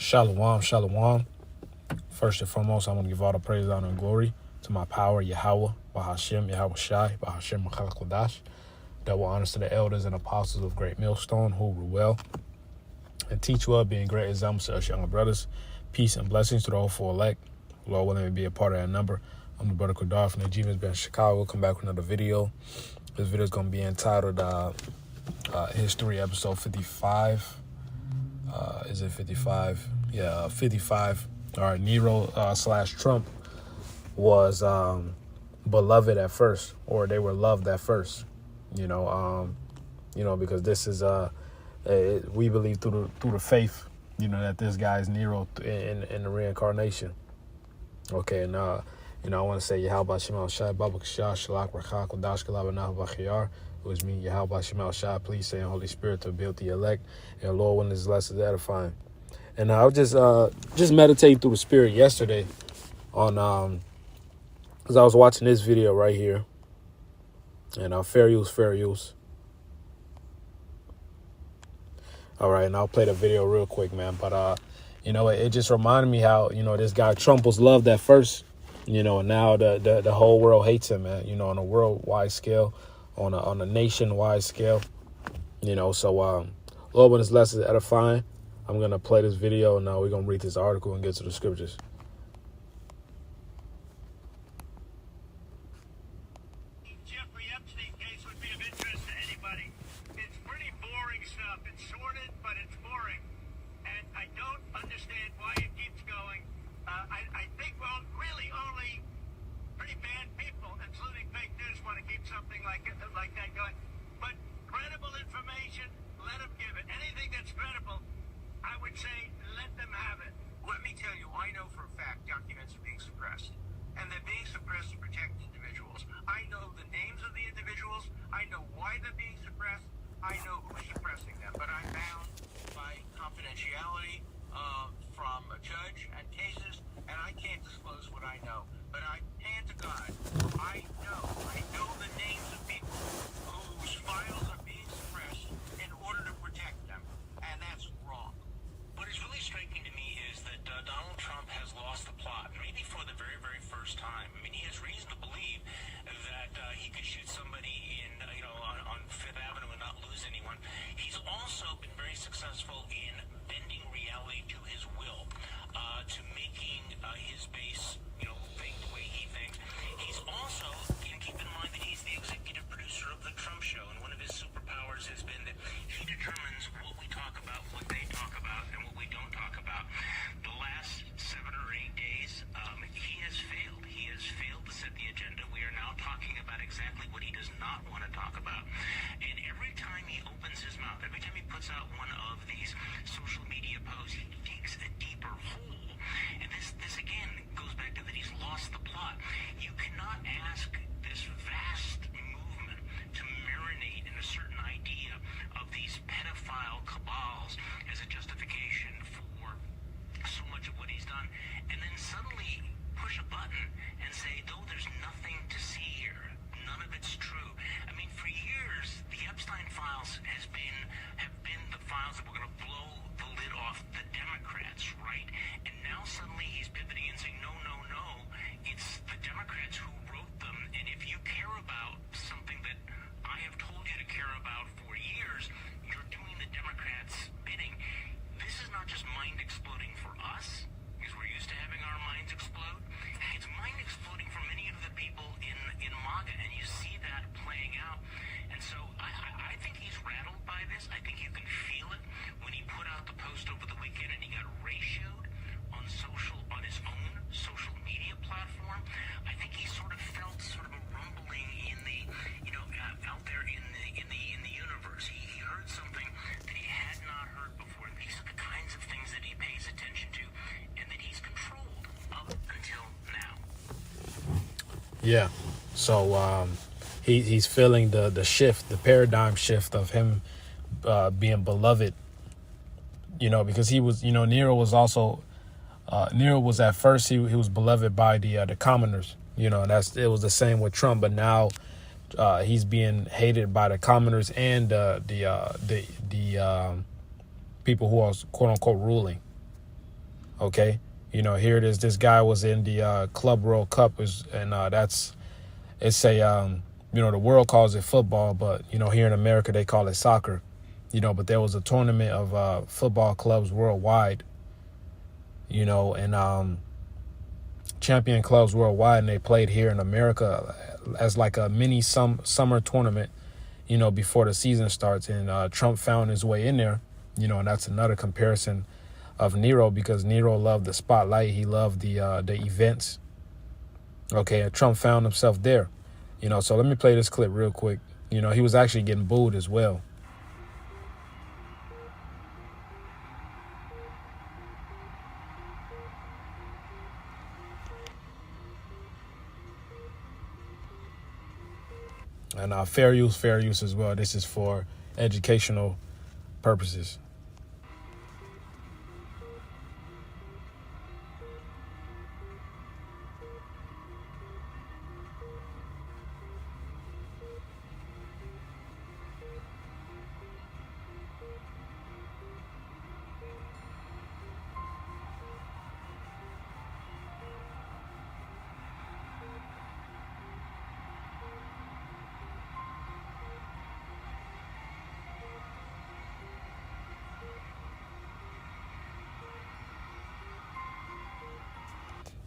Shalom, shalom. First and foremost, I want to give all the praise, honor, and glory to my power, Yahweh, Bahashem, Yahweh Shai, Bahashem, Kodash. Double honors to the elders and apostles of Great Millstone who rule well and teach well, being great examples to us younger brothers. Peace and blessings to the hopeful elect. Lord willing to be a part of that number. I'm the brother Kodar from the Achievements Band Chicago. We'll come back with another video. This video is going to be entitled History Episode 55. Is it 55? Yeah, 55. All right, Nero / Trump was beloved at first, or they were loved at first. Because this is we believe through the faith, that this guy is Nero in the reincarnation. Okay, and I want to say Yahweh Shema Shai Baba Kashah Shalak Rakha Kodash Kalabana Vachiyar. It was me, Yahweh Shema Shai. Please say in Holy Spirit to build the elect, and Lord, when this lesson is edifying. And I was just meditating through the Spirit yesterday on because I was watching this video right here, and fair use. All right, and I'll play the video real quick, man. But it just reminded me how this guy Trump was loved at first, and now the whole world hates him, man. On a worldwide scale, on a nationwide scale, So Lord, when this lesson is edifying, I'm gonna play this video, and now we're gonna read this article and get to the scriptures. Jeffrey Epstein case would be of interest to anybody. It's pretty boring stuff. It's sordid, but it's boring. And I don't understand why it keeps going. I think, well, really only pretty bad people, including fake news, want to keep something like that going. But credible information, let them give it. Anything that's credible, I would say let them have it. Let me tell you, I know for a fact documents are being suppressed. And they're being suppressed to protect individuals. I know the names of the individuals. I know why they're being suppressed. I know who's suppressing them. But I'm bound by confidentiality from a judge and cases, and I can't disclose what I know. But I hand to God, I know the names of people whose files are being suppressed in order to protect them. And that's wrong. What is really striking to me is that Donald Trump has lost the plot, maybe for the very, very first time. I mean, he has reason to believe that he could shoot somebody on Fifth Avenue and not lose anyone. He's also been very successful in bending reality to his will, to making his base, think the way he thinks. He's also, keep in mind that he's the executive producer of the Trump Show, and one of his superpowers has been that he determines what we talk about, what they talk about, and what we don't talk about. The last 7 or 8 days, he has failed. He has failed to set the agenda. We are now talking about exactly what he does not want to talk about. And every time he opens his mouth, every time he puts out one of these social media posts, he digs a deeper hole. And this again goes back to that he's lost the plot. You cannot ask this vast movement to marinate in a certain idea of these pedophile cabals as a justification for so much of what he's done, and then suddenly push a button and say, no, there's nothing to see here. None of it's true. I mean, for years, the Epstein files have been the files that were going to blow the lid off the Democrats, right? And now suddenly he's pivoting and saying, no, it's the Democrats who wrote them. And if you care about something that I have told you to care about for years, you're doing the Democrats' bidding. This is not just mind exploding for us, because we're used to having our minds explode. It's mind exploding for many of the people in MAGA, and you see that playing out. And so I think he's rattled by this. I think you can feel it when he put out the post over the weekend and he got ratioed on his own social media platform. I think he sort of felt sort of a rumbling in the, out there in the universe. He heard something that he had not heard before. These are the kinds of things that he pays attention to and that he's controlled up until now. Yeah. So he's feeling the shift, the paradigm shift of him being beloved. Because he was, Nero was also Nero was at first he was beloved by the commoners. It was the same with Trump, but now he's being hated by the commoners and the people who are quote unquote ruling. Okay, here it is. This guy was in the Club World Cup, and it's a the world calls it football, but here in America they call it soccer. But there was a tournament of football clubs worldwide. And champion clubs worldwide, and they played here in America as like a mini summer tournament. Before the season starts, and Trump found his way in there. And that's another comparison of Nero, because Nero loved the spotlight. He loved the events. Okay, and Trump found himself there. So let me play this clip real quick. He was actually getting booed as well. And fair use as well. This is for educational purposes.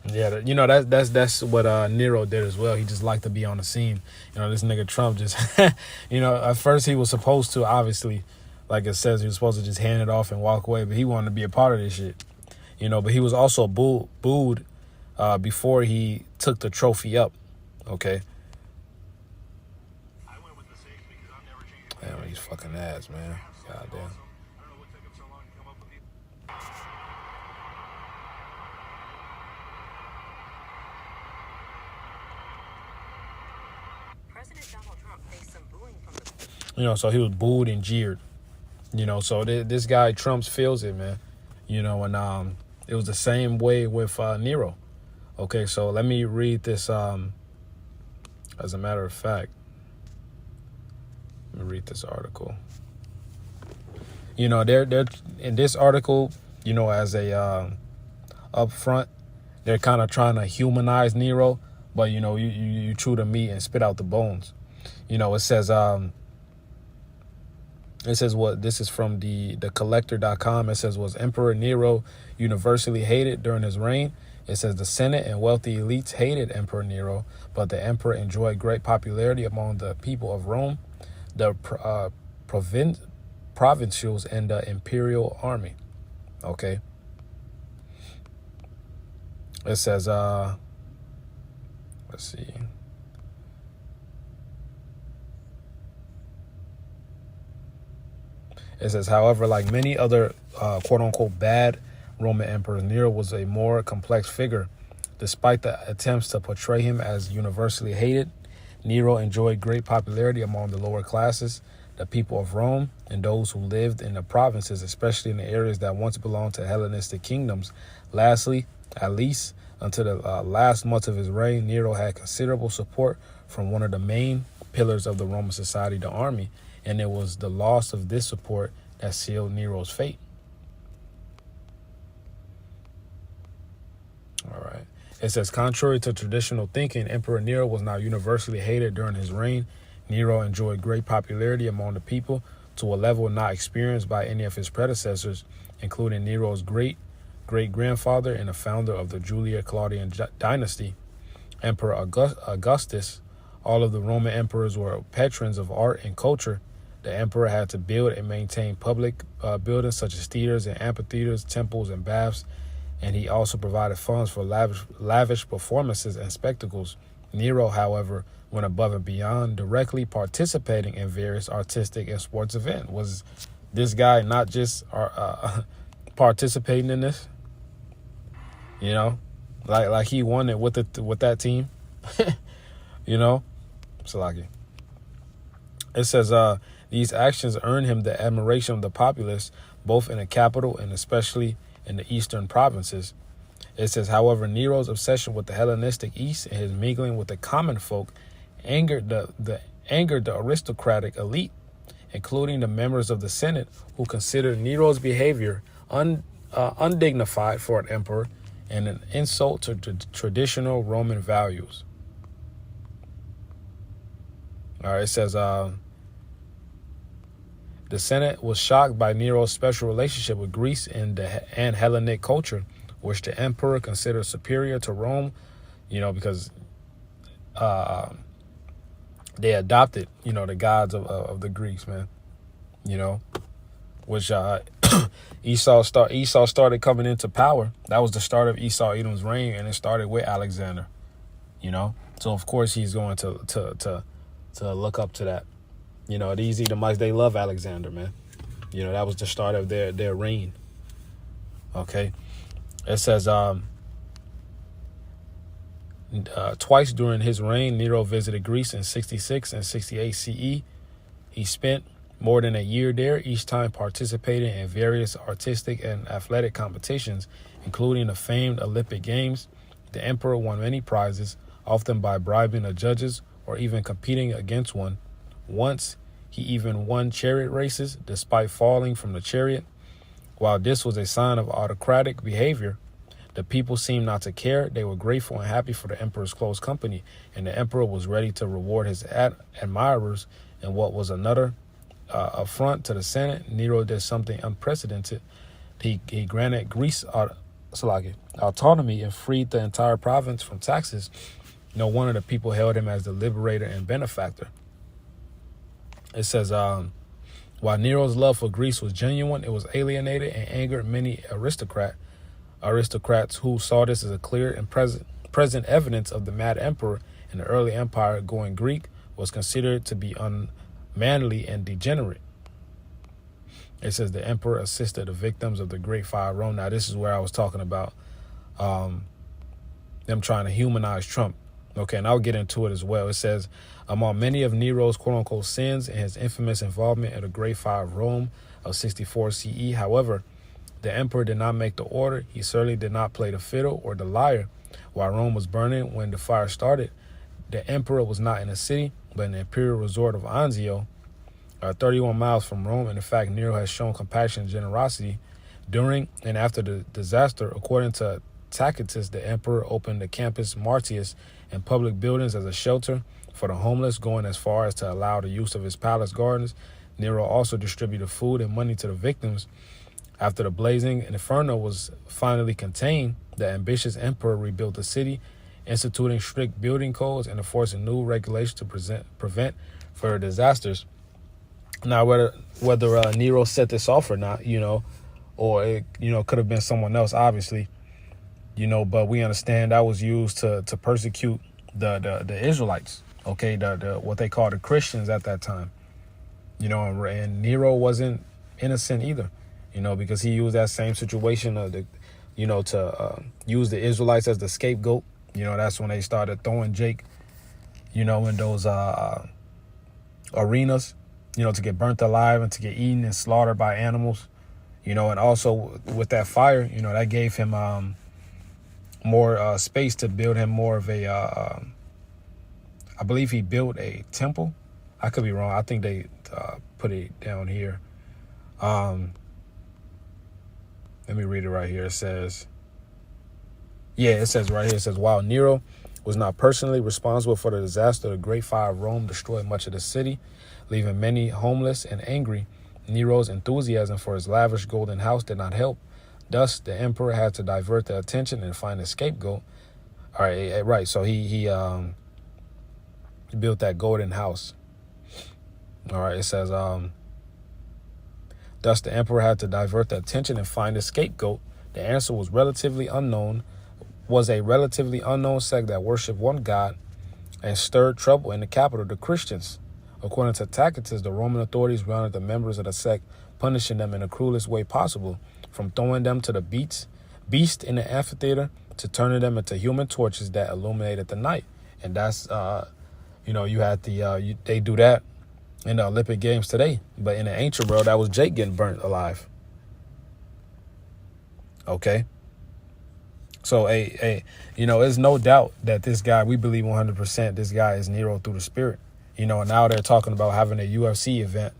Yeah, that's what Nero did as well. He just liked to be on the scene. This nigga Trump just, at first he was supposed to, obviously, like it says, he was supposed to just hand it off and walk away, but he wanted to be a part of this shit. But he was also booed before he took the trophy up. Okay. I went with the safe because I'm never changing. Damn, he's fucking ass, man. God damn. I don't know what took him so long to come up with these. President Donald Trump faced some booing from the... So he was booed and jeered. So this guy Trump feels it, man. And it was the same way with Nero. Okay, so let me read this. As a matter of fact, let me read this article. They're in this article. As a up front, they're kind of trying to humanize Nero, but you chew the meat and spit out the bones. It says what this is from the collector.com. It says, was Emperor Nero universally hated during his reign? It says the Senate and wealthy elites hated Emperor Nero, but the emperor enjoyed great popularity among the people of Rome, the provincials, and the imperial army. Okay. It says, let's see. It says, however, like many other quote-unquote bad Roman emperors, Nero was a more complex figure. Despite the attempts to portray him as universally hated, Nero enjoyed great popularity among the lower classes, the people of Rome, and those who lived in the provinces, especially in the areas that once belonged to Hellenistic kingdoms. Lastly, at least until the last months of his reign, Nero had considerable support from one of the main pillars of the Roman society, the army, and it was the loss of this support that sealed Nero's fate. All right. It says, contrary to traditional thinking, Emperor Nero was not universally hated during his reign. Nero enjoyed great popularity among the people to a level not experienced by any of his predecessors, including Nero's great-grandfather and the founder of the Julia-Claudian dynasty, Emperor Augustus. All of the Roman emperors were patrons of art and culture. The emperor had to build and maintain public buildings such as theaters and amphitheaters, temples and baths, and he also provided funds for lavish performances and spectacles. Nero, however, went above and beyond, directly participating in various artistic and sports events. Was this guy not just participating in this? Like he won it with that team. Salaki. It says these actions earned him the admiration of the populace, both in the capital and especially in the eastern provinces. It says, however, Nero's obsession with the Hellenistic East and his mingling with the common folk angered the aristocratic elite, including the members of the Senate, who considered Nero's behavior undignified for an emperor and an insult to traditional Roman values. All right, it says the Senate was shocked by Nero's special relationship with Greece and Hellenic culture, which the emperor considered superior to Rome, because they adopted, the gods of the Greeks, man, which Esau started coming into power. That was the start of Esau Edom's reign, and it started with Alexander, So of course he's going to look up to that. These Edomites, they love Alexander, man. That was the start of their reign. Okay. It says twice during his reign, Nero visited Greece in 66 and 68 CE. He spent more than a year there, each time participating in various artistic and athletic competitions, including the famed Olympic Games. The emperor won many prizes, often by bribing the judges or even competing against one. Once, he even won chariot races despite falling from the chariot. While this was a sign of autocratic behavior, the people seemed not to care. They were grateful and happy for the emperor's close company, and the emperor was ready to reward his admirers in what was another affront to the Senate. Nero did something unprecedented. He granted Greece autonomy and freed the entire province from taxes. One of the people hailed him as the liberator and benefactor. It says, while Nero's love for Greece was genuine, it was alienated and angered many aristocrats who saw this as a clear and present evidence of the mad emperor. In the early empire, going Greek was considered to be unmanly and degenerate. It says the emperor assisted the victims of the Great Fire of Rome. Now, this is where I was talking about them trying to humanize Trump. Okay, and I'll get into it as well. It says, among many of Nero's quote-unquote sins and his infamous involvement in the Great Fire of Rome of 64 CE, however, the emperor did not make the order. He certainly did not play the fiddle or the lyre. While Rome was burning when the fire started, the emperor was not in a city, but in the imperial resort of Anzio, 31 miles from Rome. And in fact, Nero has shown compassion and generosity during and after the disaster. According to Tacitus, the emperor opened the Campus Martius and public buildings as a shelter for the homeless, going as far as to allow the use of his palace gardens. Nero also distributed food and money to the victims. After the blazing inferno was finally contained, the ambitious emperor rebuilt the city, instituting strict building codes and enforcing new regulations to prevent further disasters. Now, whether Nero set this off or not, or it, could have been someone else, obviously, but we understand that was used to persecute the Israelites, okay, the what they called the Christians at that time, and Nero wasn't innocent either, because he used that same situation to use the Israelites as the scapegoat. That's when they started throwing Jake, in those arenas, to get burnt alive and to get eaten and slaughtered by animals, and also with that fire, that gave him more space to build him more of a, I believe he built a temple. I could be wrong. I think they put it down here. Let me read it right here. It says right here, it says, while Nero was not personally responsible for the disaster, the Great Fire of Rome destroyed much of the city, leaving many homeless and angry. Nero's enthusiasm for his lavish golden house did not help. Thus, the emperor had to divert the attention and find a scapegoat. All right, right. So he built that golden house. All right, it says, thus the emperor had to divert the attention and find a scapegoat. The answer was a relatively unknown sect that worshipped one god and stirred trouble in the capital, the Christians. According to Tacitus, the Roman authorities rounded the members of the sect, punishing them in the cruelest way possible, from throwing them to the beast in the amphitheater to turning them into human torches that illuminated the night. And that's, you had they do that in the Olympic Games today. But in the ancient world, that was Jake getting burnt alive. Okay. So, there's no doubt that this guy, we believe 100% this guy is Nero through the spirit. And now they're talking about having a UFC event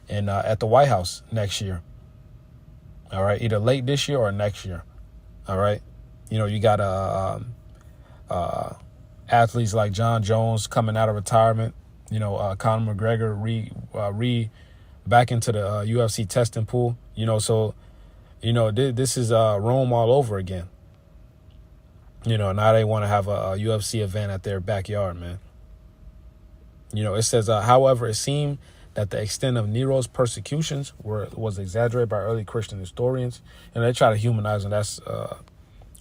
at the White House next year. All right, either late this year or next year. All right, you know, you got athletes like John Jones coming out of retirement. You know, Conor McGregor back into the UFC testing pool. You know, so you know this is Rome all over again. You know, now they want to have a UFC event at their backyard, man. You know, it says, however, it seemed that the extent of Nero's persecutions was exaggerated by early Christian historians, and they try to humanize him. That's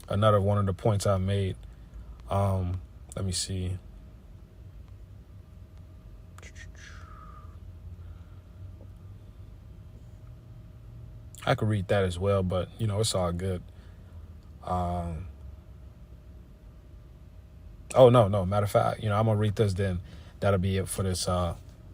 another one of the points I made. Let me see. I could read that as well, but, you know, it's all good. Oh, no. Matter of fact, you know, I'm going to read this then. That'll be it for this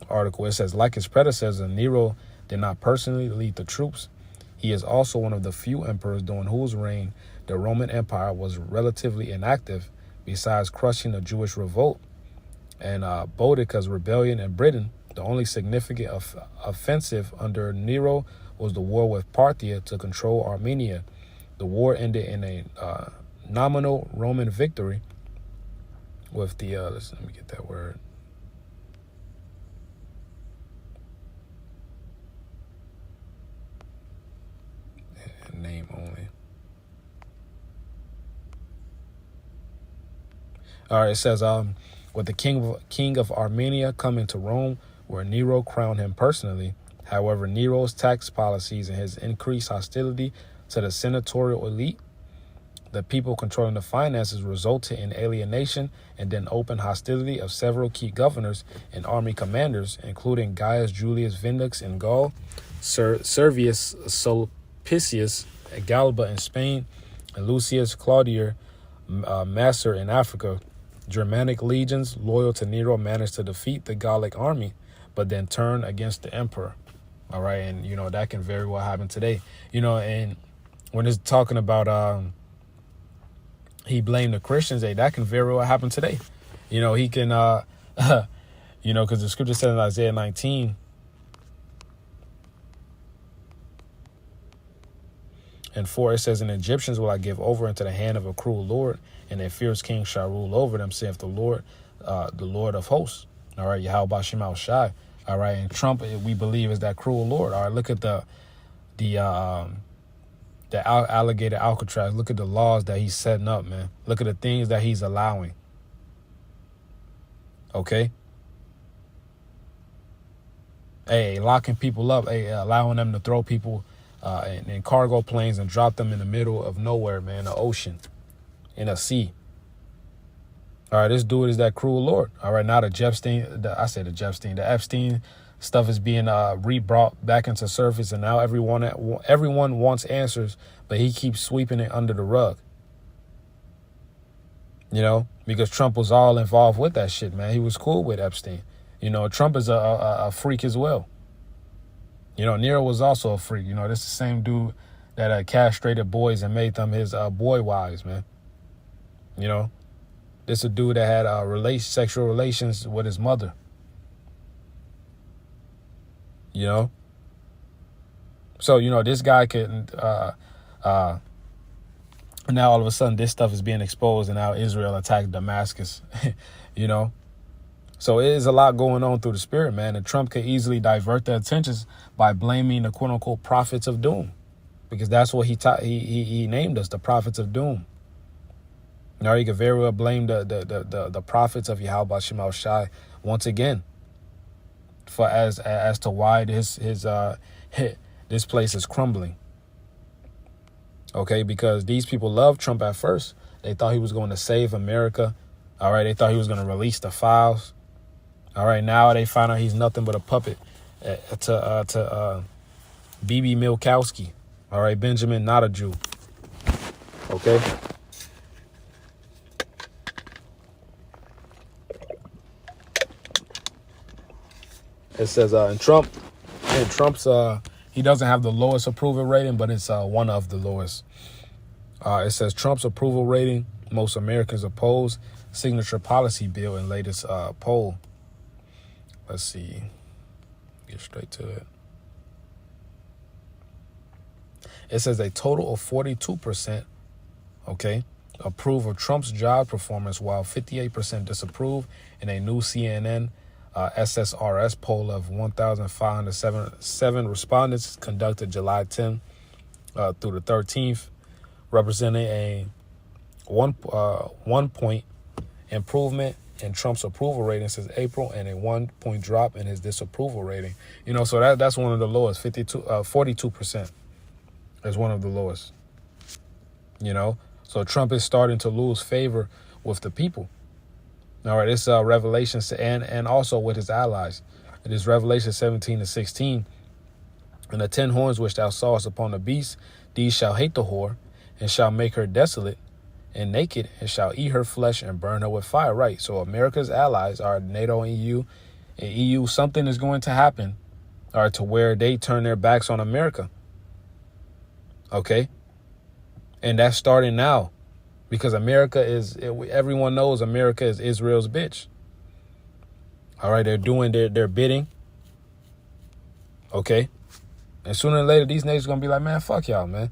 article. It says, like his predecessor, Nero did not personally lead the troops. He is also one of the few emperors during whose reign the Roman Empire was relatively inactive, besides crushing the Jewish revolt and Boudicca's rebellion in Britain. The only significant offensive under Nero was the war with Parthia to control Armenia. The war ended in a nominal Roman victory with the, let me get that word. Name only. All right, it says, with the king of Armenia coming to Rome, where Nero crowned him personally. However, Nero's tax policies and his increased hostility to the senatorial elite, the people controlling the finances, resulted in alienation and then open hostility of several key governors and army commanders, including Gaius Julius Vindux in Gaul, Servius Sulpicius Galba in Spain, and Lucius Claudius Macer in Africa. Germanic legions loyal to Nero managed to defeat the Gallic army, but then turn against the emperor. All right, and you know that can very well happen today. You know, and when it's talking about he blamed the Christians, that can very well happen today. You know, he can you know, because the scripture says in Isaiah 19 and 4, it says, "And Egyptians will I give over into the hand of a cruel lord, and a fierce king shall rule over them, saith the Lord of hosts." All right, Yahweh Shema Shai. All right, and Trump, we believe, is that cruel lord. All right, look at the alligator Alcatraz. Look at the laws that he's setting up, man. Look at the things that he's allowing. Okay. Hey, locking people up. Hey, allowing them to throw people in cargo planes and drop them in the middle of nowhere, man, the ocean, in a sea. All right, this dude is that cruel lord. All right, now the Epstein stuff is being re-brought back into surface, and now everyone wants answers, but he keeps sweeping it under the rug. You know, because Trump was all involved with that shit, man. He was cool with Epstein. You know, Trump is a freak as well. You know, Nero was also a freak. You know, this is the same dude that castrated boys and made them his boy wives, man. You know, this is a dude that had sexual relations with his mother. You know? So, you know, this guy could, now all of a sudden this stuff is being exposed, and now Israel attacked Damascus, you know? So it is a lot going on through the spirit, man. And Trump could easily divert the attentions by blaming the quote unquote prophets of doom, because that's what he named us, the prophets of doom. Now you could very well blame the prophets of Yahweh Shema Shai once again for as to why this place is crumbling. Okay, because these people loved Trump at first. They thought he was going to save America. All right, they thought he was going to release the files. All right, now they find out he's nothing but a puppet to B.B. Milkowski. All right, Benjamin, not a Jew. Okay. It says, Trump's, he doesn't have the lowest approval rating, but it's one of the lowest. It says Trump's approval rating, most Americans oppose signature policy bill in latest poll. Let's see. Get straight to it. It says a total of 42%, okay, approve of Trump's job performance, while 58% disapprove in a new CNN SSRS poll of 1,507 respondents conducted July 10th through the 13th, representing a 1 point improvement in Trump's approval rating since April and a 1 point drop in his disapproval rating. You know, so that's one of the lowest. 42% is one of the lowest. You know, so Trump is starting to lose favor with the people. All right, it's Revelation, and also with his allies. It is Revelation 17:16. And the 10 horns which thou sawest upon the beast, these shall hate the whore, and shall make her desolate and naked, and shall eat her flesh and burn her with fire. Right, so America's allies are NATO and EU. And EU, something is going to happen, all right, to where they turn their backs on America. Okay? And that's starting now. Because America is, everyone knows America is Israel's bitch. All right, they're doing their bidding. Okay? And sooner or later, these nations are going to be like, man, fuck y'all, man.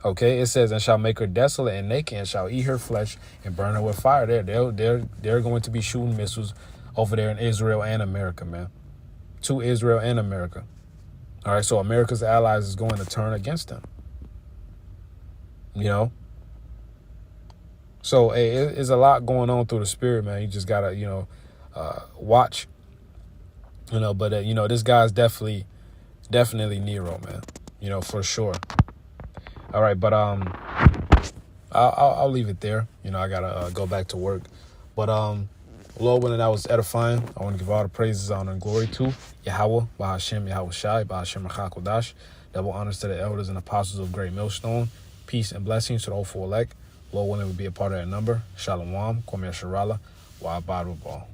Okay, it says, and shall make her desolate and naked, and shall eat her flesh and burn her with fire. They're going to be shooting missiles over there in Israel and America, man. To Israel and America. All right, so America's allies is going to turn against them. You know? So, hey, it's a lot going on through the spirit, man. You just got to, watch. You know, but, this guy's definitely Nero, man. You know, for sure. All right, but I'll leave it there. You know, I got to go back to work. But, Lord, when that was edifying, I want to give all the praises, honor, and glory to Yahweh, Bahashem, Yahweh Shai, Bahashem, Machakodash. Double honors to the elders and apostles of Great Millstone. Peace and blessings to the hopeful elect. Lord willing, will be a part of that number. Shalom, Kwame Sharala, Wa Ball.